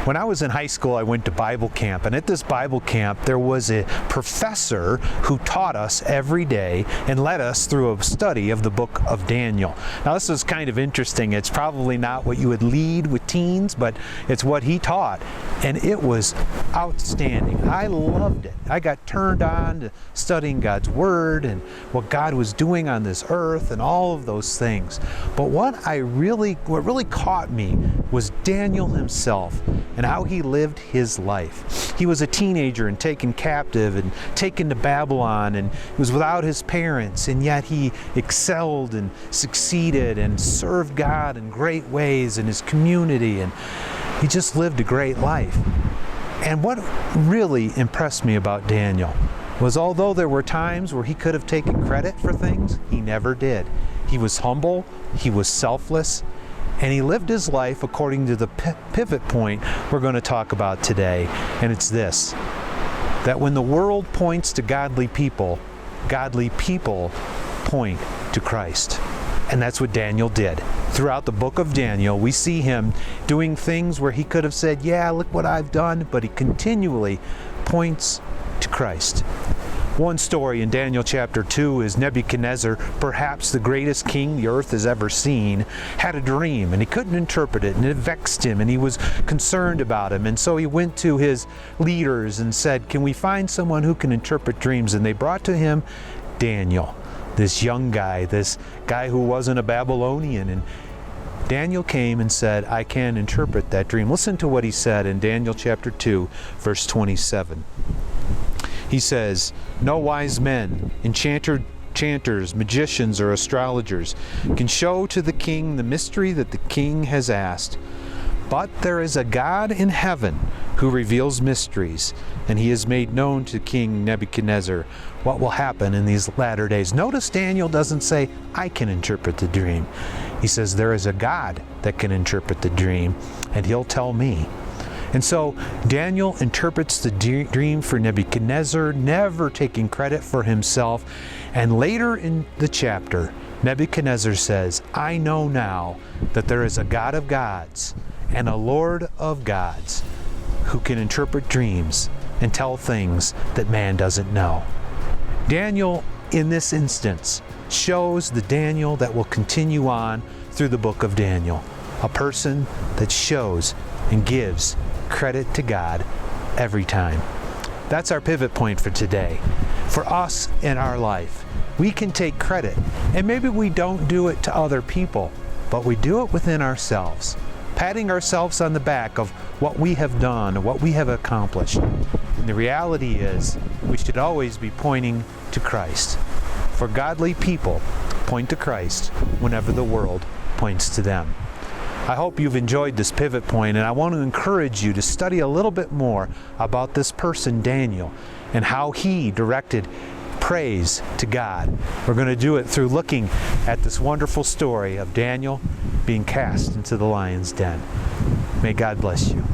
When I was in high school, I went to Bible camp, and at this Bible camp, there was a professor who taught us every day and led us through a study of the book of Daniel. Now, this was kind of interesting. It's probably not what you would lead with teens, but it's what he taught, and it was outstanding. I loved it. I got turned on to studying God's Word and what God was doing on this earth and all of those things. But what really caught me was Daniel himself and how he lived his life. He was a teenager and taken captive and taken to Babylon, and he was without his parents, and yet he excelled and succeeded and served God in great ways in his community, and he just lived a great life. And what really impressed me about Daniel was, although there were times where he could have taken credit for things, he never did. He was humble, he was selfless, and he lived his life according to the pivot point we're going to talk about today. And it's this: that when the world points to godly people point to Christ. And that's what Daniel did. Throughout the book of Daniel, we see him doing things where he could have said, yeah, look what I've done, but he continually points to Christ. One story in Daniel chapter 2 is Nebuchadnezzar, perhaps the greatest king the earth has ever seen, had a dream, and he couldn't interpret it, and it vexed him, and he was concerned about him. And so he went to his leaders and said, can we find someone who can interpret dreams? And they brought to him Daniel, this young guy, this guy who wasn't a Babylonian. And Daniel came and said, I can interpret that dream. Listen to what he said in Daniel chapter 2, verse 27. He says, no wise men, enchanters, magicians, or astrologers can show to the king the mystery that the king has asked. But there is a God in heaven who reveals mysteries, and he has made known to King Nebuchadnezzar what will happen in these latter days. Notice Daniel doesn't say, I can interpret the dream. He says, there is a God that can interpret the dream, and he'll tell me. And so Daniel interprets the dream for Nebuchadnezzar, never taking credit for himself. And later in the chapter, Nebuchadnezzar says, I know now that there is a God of gods and a Lord of gods who can interpret dreams and tell things that man doesn't know. Daniel, in this instance, shows the Daniel that will continue on through the book of Daniel, a person that shows and gives credit to God every time. That's our pivot point for today. For us in our life, we can take credit, and maybe we don't do it to other people, but we do it within ourselves, patting ourselves on the back of what we have done, what we have accomplished. And the reality is, we should always be pointing to Christ. For godly people point to Christ whenever the world points to them. I hope you've enjoyed this pivot point, and I want to encourage you to study a little bit more about this person, Daniel, and how he directed praise to God. We're going to do it through looking at this wonderful story of Daniel being cast into the lion's den. May God bless you.